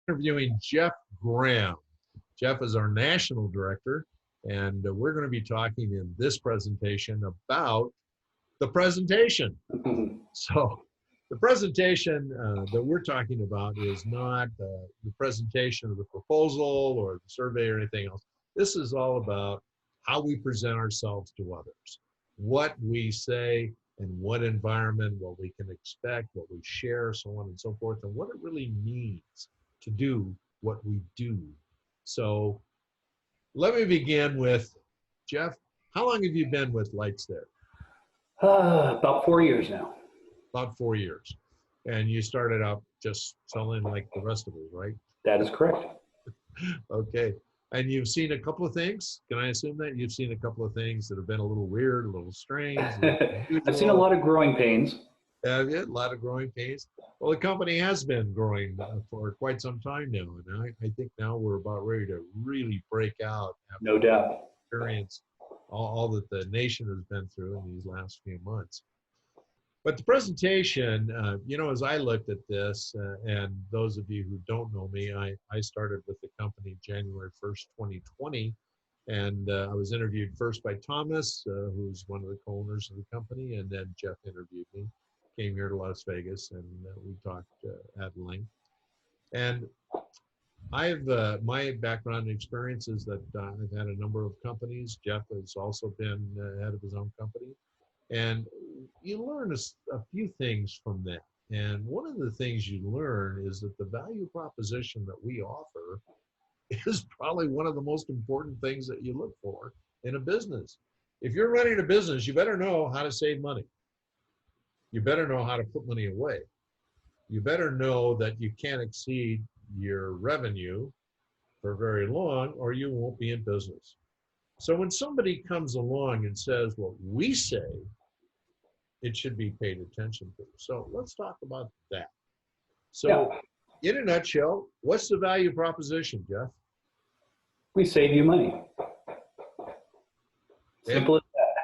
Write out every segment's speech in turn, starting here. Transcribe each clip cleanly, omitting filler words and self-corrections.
interviewing Jeff Graham. Jeff is our national director, and we're going to be talking in this presentation about the presentation. So the presentation that we're talking about is not the presentation of the proposal or the survey or anything else. This is all about how we present ourselves to others, what we say, and what environment, what we can expect, what we share, so on and so forth, and what it really means to do what we do. So let me begin with, Jeff, how long have you been with Lights There? About 4 years now. About 4 years. And you started out just selling like the rest of us, right? That is correct. Okay. And you've seen a couple of things. Can I assume that you've seen a couple of things that have been a little weird, a little strange? I've seen a lot of growing pains. Yeah, a lot of growing pains. Well, the company has been growing for quite some time now, and I think now we're about ready to really break out. No doubt. Experience all that the nation has been through in these last few months. But the presentation, you know, as I looked at this, and those of you who don't know me, I started with the company January 1st, 2020, and I was interviewed first by Thomas, who's one of the co-owners of the company, and then Jeff interviewed me, came here to Las Vegas, and we talked at length. And my background and experience is that I've had a number of companies. Jeff has also been head of his own company. And you learn a few things from that. And one of the things you learn is that the value proposition that we offer is probably one of the most important things that you look for in a business. If you're running a business, you better know how to save money. You better know how to put money away. You better know that you can't exceed your revenue for very long, or you won't be in business. So when somebody comes along and says what we say, it should be paid attention to. So let's talk about that. So in a nutshell, what's the value proposition, Jeff? We save you money. Simple as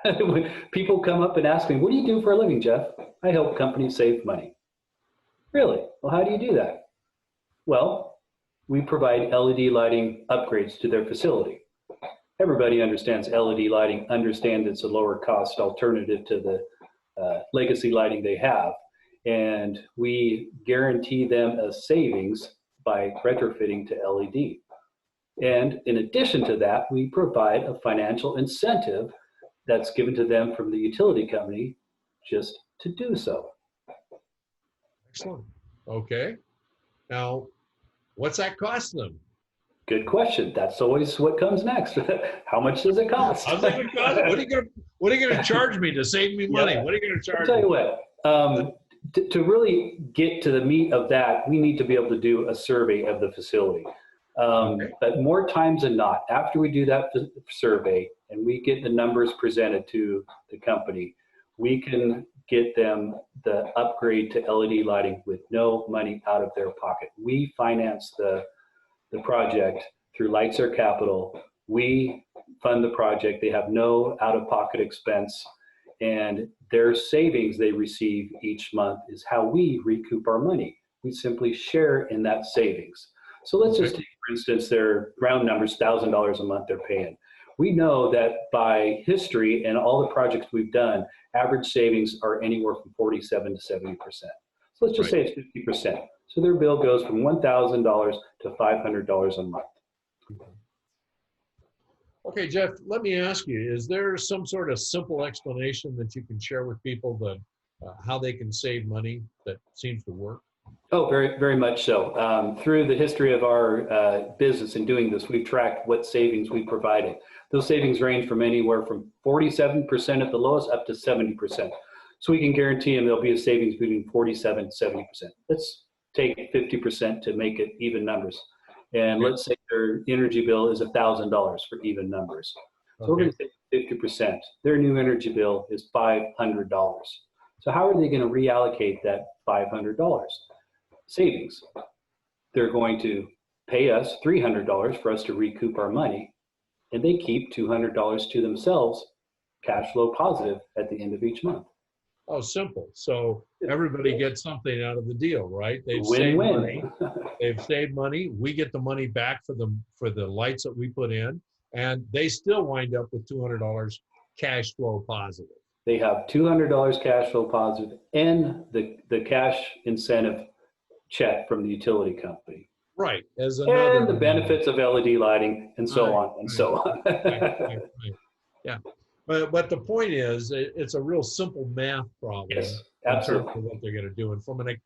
that. When people come up and ask me, what do you do for a living, Jeff? I help companies save money. Really? Well, how do you do that? Well, we provide LED lighting upgrades to their facility. Everybody understands LED lighting, understands it's a lower cost alternative to the legacy lighting they have. And we guarantee them a savings by retrofitting to LED. And in addition to that, we provide a financial incentive that's given to them from the utility company just to do so. Excellent. Okay. Now, what's that cost them? Good question. That's always what comes next. How much does it cost? How's it gonna cost? What are you gonna charge me to save me money? What are you gonna charge me? I'll tell you what, to really get to the meat of that, we need to be able to do a survey of the facility. But more times than not, after we do that survey and we get the numbers presented to the company, we can get them the upgrade to LED lighting with no money out of their pocket. We finance the project through Lightsair Capital. We fund the project. They have no out-of-pocket expense, and their savings they receive each month is how we recoup our money. We simply share in that savings. So let's just take, for instance, their round numbers, $1,000 a month they're paying. We know that by history and all the projects we've done, average savings are anywhere from 47 to 70%. So let's just say it's 50%. So their bill goes from $1,000 to $500 a month. Okay, Jeff, let me ask you, is there some sort of simple explanation that you can share with people that how they can save money that seems to work? Oh, very, very much so. Through the history of our business in doing this, we've tracked what savings we provided. Those savings range from anywhere from 47% at the lowest up to 70%. So we can guarantee them there'll be a savings between 47 and 70%. Let's take 50% to make it even numbers. And let's say their energy bill is $1,000 for even numbers. So we're going to take 50%. Their new energy bill is $500. So how are they going to reallocate that $500 savings? They're going to pay us $300 for us to recoup our money, and they keep $200 to themselves, cash flow positive at the end of each month. Oh, simple. So everybody gets something out of the deal, right? They've saved money. Win-win. They've saved money. We get the money back for the lights that we put in, and they still wind up with $200 cash flow positive. They have $200 cash flow positive and the cash incentive check from the utility company. Right, as And another. the benefits of LED lighting and so Right, on and right, so on. right. Yeah, but the point is, it's a real simple math problem Yes, in terms absolutely. of what they're going to do. And from an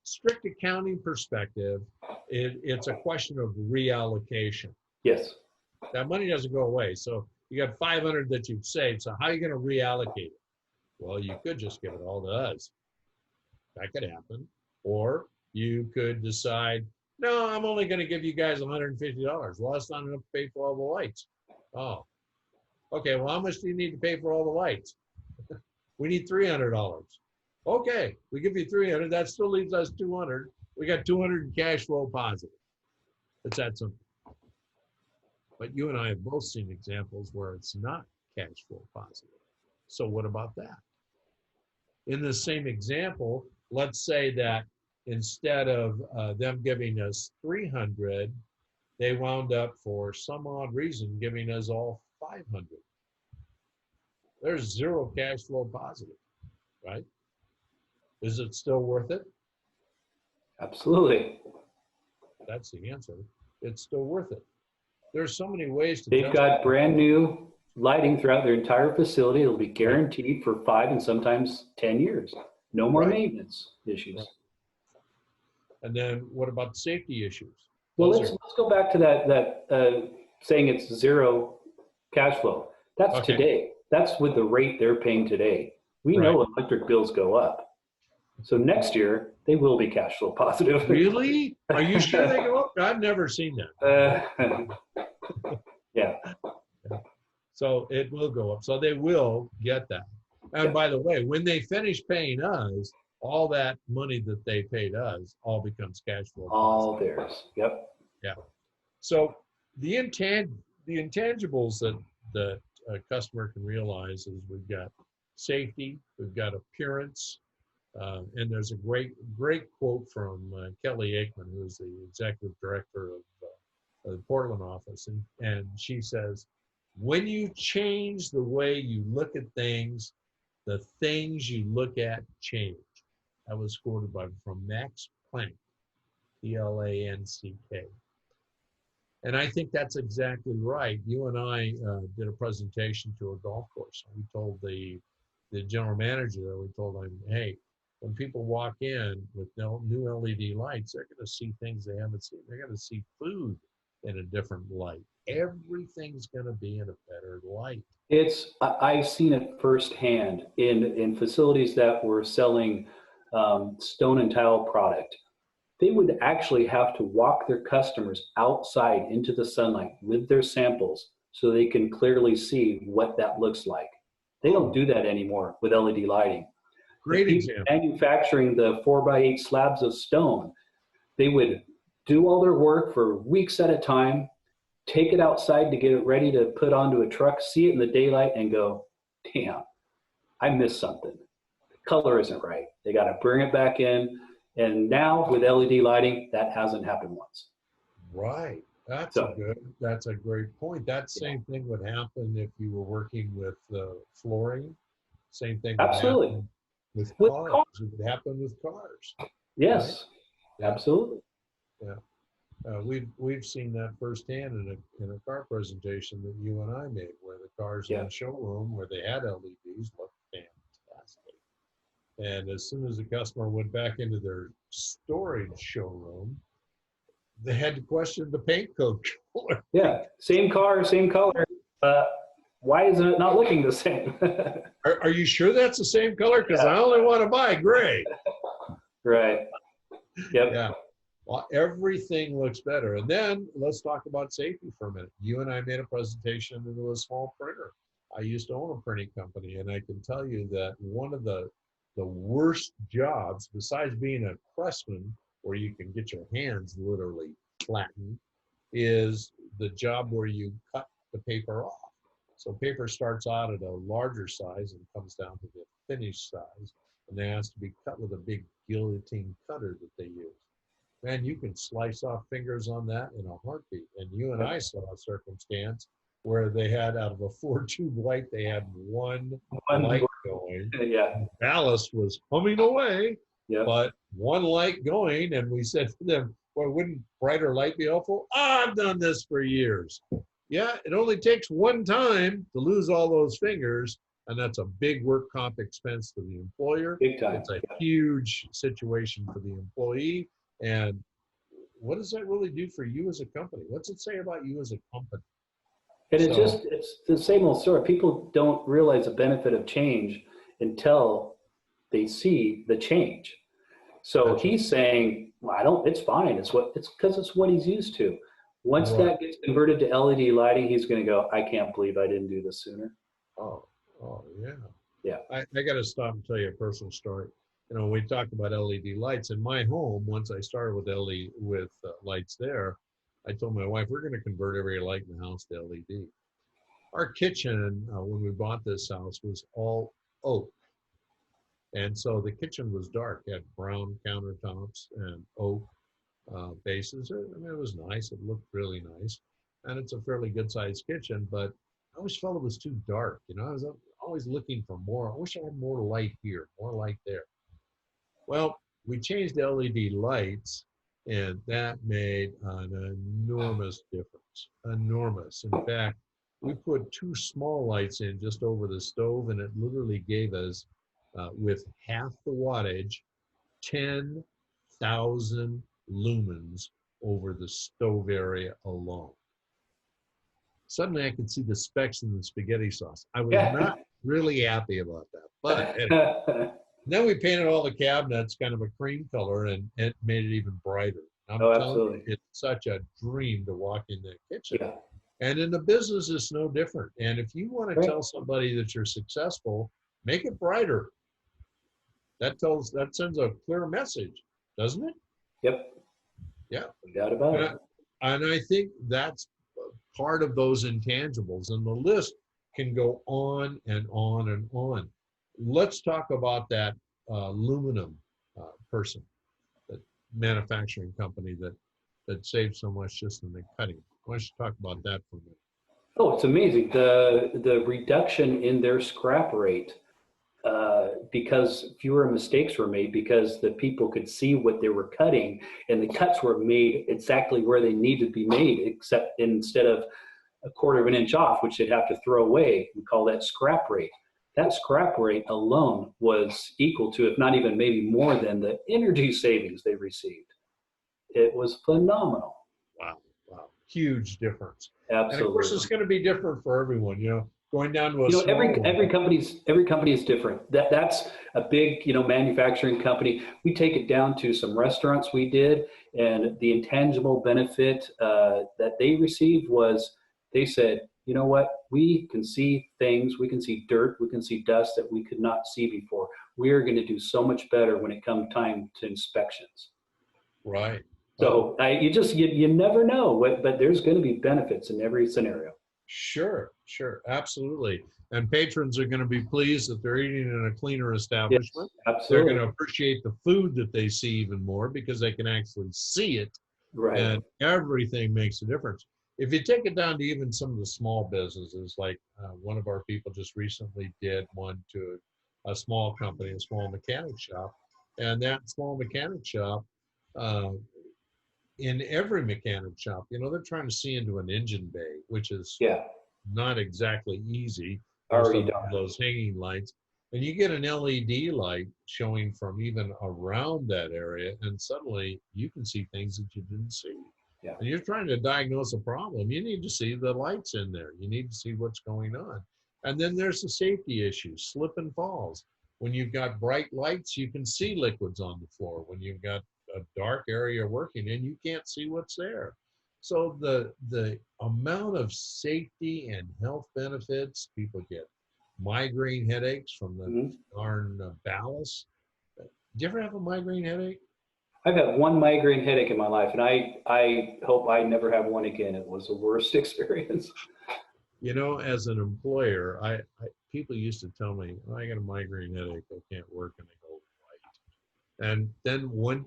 strict accounting perspective, it's a question of reallocation. Yes. That money doesn't go away. So you got 500 that you've saved. So how are you going to reallocate it? Well, you could just give it all to us. That could happen. Or you could decide, no, I'm only going to give you guys $150. Well, that's not enough to pay for all the lights. Oh, okay. Well, how much do you need to pay for all the lights? We need $300. Okay, we give you 300. That still leaves us 200. We got 200 in cash flow positive. It's that simple. But you and I have both seen examples where it's not cash flow positive. So what about that? In the same example, let's say that instead of them giving us 300, they wound up for some odd reason giving us all 500. There's zero cash flow positive, right? Is it still worth it? Absolutely. That's the answer. It's still worth it. There's so many ways to They've got brand new lighting throughout their entire facility. It'll be guaranteed for 5 and sometimes 10 years. No more maintenance issues. Right. And then what about safety issues? Well, let's go back to that saying it's zero cash flow. That's today. That's with the rate they're paying today. We know electric bills go up. So next year, they will be cash flow positive. Really? Are you sure they go up? I've never seen that. Yeah. So it will go up. So they will get that. And by the way, when they finish paying us, all that money that they paid us all becomes cash flow positive. All theirs. Yep. Yeah. So the intangibles that a customer can realize is we've got safety, we've got appearance, and there's a great quote from Kelly Aikman, who's the executive director of the Portland office, and she says, when you change the way you look at things, the things you look at change. That was quoted from Max Planck, Planck. And I think that's exactly right. You and I did a presentation to a golf course. We told the general manager there, we told him, hey, when people walk in with new LED lights, they're going to see things they haven't seen. They're going to see food in a different light. Everything's going to be in a better light. I've seen it firsthand in facilities that were selling stone and tile product. They would actually have to walk their customers outside into the sunlight with their samples so they can clearly see what that looks like. They don't do that anymore with LED lighting. Great example. Manufacturing the 4x8 slabs of stone, they would do all their work for weeks at a time, take it outside to get it ready to put onto a truck, see it in the daylight and go, damn, I missed something. The color isn't right. They got to bring it back in. And now with LED lighting, that hasn't happened once. Right. That's a great point. That same thing would happen if you were working with flooring. Same thing would happen with cars. It would happen with cars. Yes, right? Absolutely. Yeah. We've seen that firsthand in a car presentation that you and I made, where the cars in the showroom where they had LEDs looked fantastic. And as soon as the customer went back into their storage showroom, they had to question the paint code. Yeah, same car, same color. Why is it not looking the same? Are you sure that's the same color? Because I only want to buy gray. Right. Yep. Yeah. Well, everything looks better. And then let's talk about safety for a minute. You and I made a presentation into a small printer. I used to own a printing company, and I can tell you that one of the worst jobs, besides being a pressman, where you can get your hands literally flattened, is the job where you cut the paper off. So paper starts out at a larger size and comes down to the finished size. and they asked to be cut with a big guillotine cutter that they use. Man, you can slice off fingers on that in a heartbeat. And you and I saw a circumstance where they had, out of a 4-tube light, they had one One, light going. yeah, Ballast was humming away, yeah. but one light going. And we said to them, well, wouldn't brighter light be helpful? Oh, I've done this for years. Yeah, it only takes one time to lose all those fingers. And that's a big work comp expense to the employer. Big time. It's a huge situation for the employee. And what does that really do for you as a company? What's it say about you as a company? And it's the same old story. People don't realize the benefit of change until they see the change. So he's saying, well, it's fine. It's because it's what he's used to. Once that gets converted to LED lighting, he's going to go, I can't believe I didn't do this sooner. Oh, yeah. Yeah. I got to stop and tell you a personal story. You know, we talk about LED lights in my home. Once I started with lights there, I told my wife, we're going to convert every light in the house to LED. Our kitchen, when we bought this house, was all oak. And so the kitchen was dark. It had brown countertops and oak bases. I mean, it was nice. It looked really nice. And it's a fairly good-sized kitchen, but I always felt it was too dark. You know, I was always looking for more. I wish I had more light here, more light there. Well, we changed LED lights, and that made an enormous difference. Enormous. In fact, we put 2 small lights in just over the stove, and it literally gave us, with half the wattage, 10,000 lumens over the stove area alone. Suddenly I could see the specks in the spaghetti sauce. I was not really happy about that. But anyway, then we painted all the cabinets kind of a cream color, and it made it even brighter. I'm telling you, it's such a dream to walk in that kitchen. Yeah. And in the business, it's no different. And if you want to tell somebody that you're successful, make it brighter. That sends a clear message, doesn't it? Yep. Yeah. No doubt about it. And I think that's part of those intangibles, and the list can go on and on and on. Let's talk about that aluminum person, that manufacturing company that saved so much just in the cutting. Why don't you talk about that for a minute? Oh, it's amazing. The reduction in their scrap rate, because fewer mistakes were made, because the people could see what they were cutting, and the cuts were made exactly where they needed to be made, except instead of a quarter of an inch off, which they'd have to throw away. We call that scrap rate. That scrap rate alone was equal to, if not even maybe more than, the energy savings they received. It was phenomenal. Wow. Huge difference. Absolutely. And of course, it's going to be different for everyone, you know, going down to a small every company is different. That's a big, manufacturing company. We take it down to some restaurants we did, and the intangible benefit that they received was, they said, you know what, we can see things, we can see dirt, we can see dust that we could not see before. We are going to do so much better when it comes time to inspections. Right. So you never know, but there's going to be benefits in every scenario. Sure, absolutely. And patrons are going to be pleased that they're eating in a cleaner establishment. Yes, absolutely. They're going to appreciate the food that they see even more because they can actually see it. Right. And everything makes a difference. If you take it down to even some of the small businesses, like one of our people just recently did one to a small company, a small mechanic shop. And that small mechanic shop, in every mechanic shop, they're trying to see into an engine bay, which is not exactly easy. Already done. Those hanging lights. And you get an LED light showing from even around that area, and suddenly you can see things that you didn't see. Yeah. And you're trying to diagnose a problem. You need to see the lights in there. You need to see what's going on. And then there's the safety issues, slip and falls. When you've got bright lights, you can see liquids on the floor. When you've got a dark area working in, you can't see what's there. So the amount of safety and health benefits, people get migraine headaches from the darn ballast. Do you ever have a migraine headache? I've had one migraine headache in my life, and I hope I never have one again. It was the worst experience. As an employer, people used to tell me, I got a migraine headache, I can't work, and I go, And then one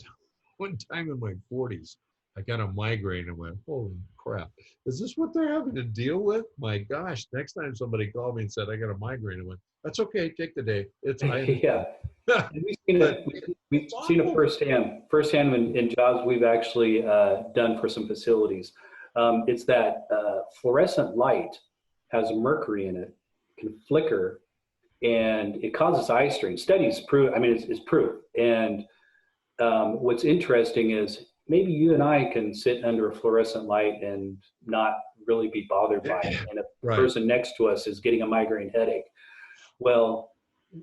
time in my 40s, I got a migraine and went, holy crap, is this what they're having to deal with? My gosh, next time somebody called me and said, I got a migraine, I went, that's okay, take the day. I Yeah. understand. And we've seen But it. We've it's seen it awful. firsthand in jobs we've actually done for some facilities. It's that fluorescent light has mercury in it, can flicker, and it causes eye strain. Studies prove. I mean, it's proof. And what's interesting is maybe you and I can sit under a fluorescent light and not really be bothered by it, and if the Right. person next to us is getting a migraine headache, well,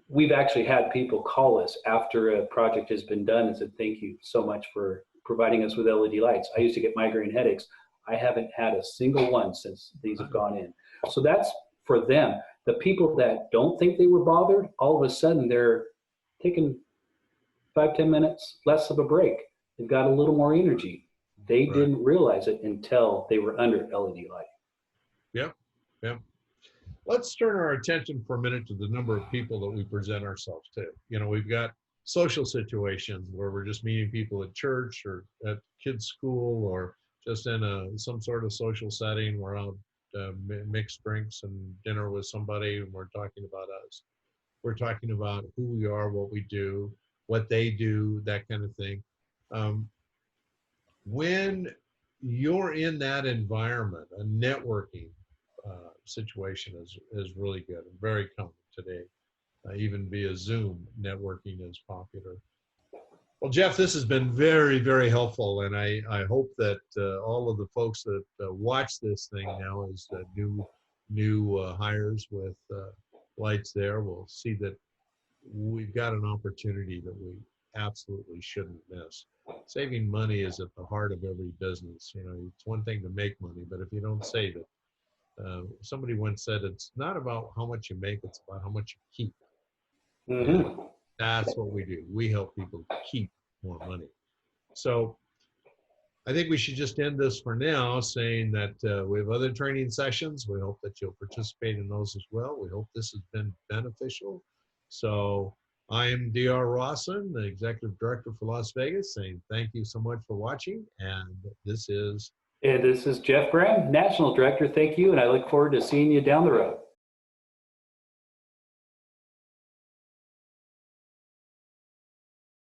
we've actually had people call us after a project has been done and said, thank you so much for providing us with LED lights. I used to get migraine headaches. I haven't had a single one since these have gone in. So that's for them. The people that don't think they were bothered, all of a sudden they're taking 5-10 minutes less of a break. They've got a little more energy. They Right. didn't realize it until they were under LED light. Yep. Yep. Let's turn our attention for a minute to the number of people that we present ourselves to. We've got social situations where we're just meeting people at church or at kids' school or just in some sort of social setting. We're out mixed drinks and dinner with somebody, and we're talking about us. We're talking about who we are, what we do, what they do, that kind of thing. Um, when you're in that environment, a networking situation is really good and very common today. Even via Zoom, networking is popular. Well, Jeff, this has been very, very helpful, and I hope that all of the folks that watch this thing now as new hires with lights there will see that we've got an opportunity that we absolutely shouldn't miss. Saving money is at the heart of every business. It's one thing to make money, but if you don't save it, somebody once said it's not about how much you make, it's about how much you keep. And Mm-hmm. that's what we do. We help people keep more money. So I think we should just end this for now saying that we have other training sessions. We hope that you'll participate in those as well. We hope this has been beneficial. So I am D.R. Rawson, the Executive Director for Las Vegas, saying thank you so much for watching. And this is And this is Jeff Graham, National Director. Thank you, and I look forward to seeing you down the road.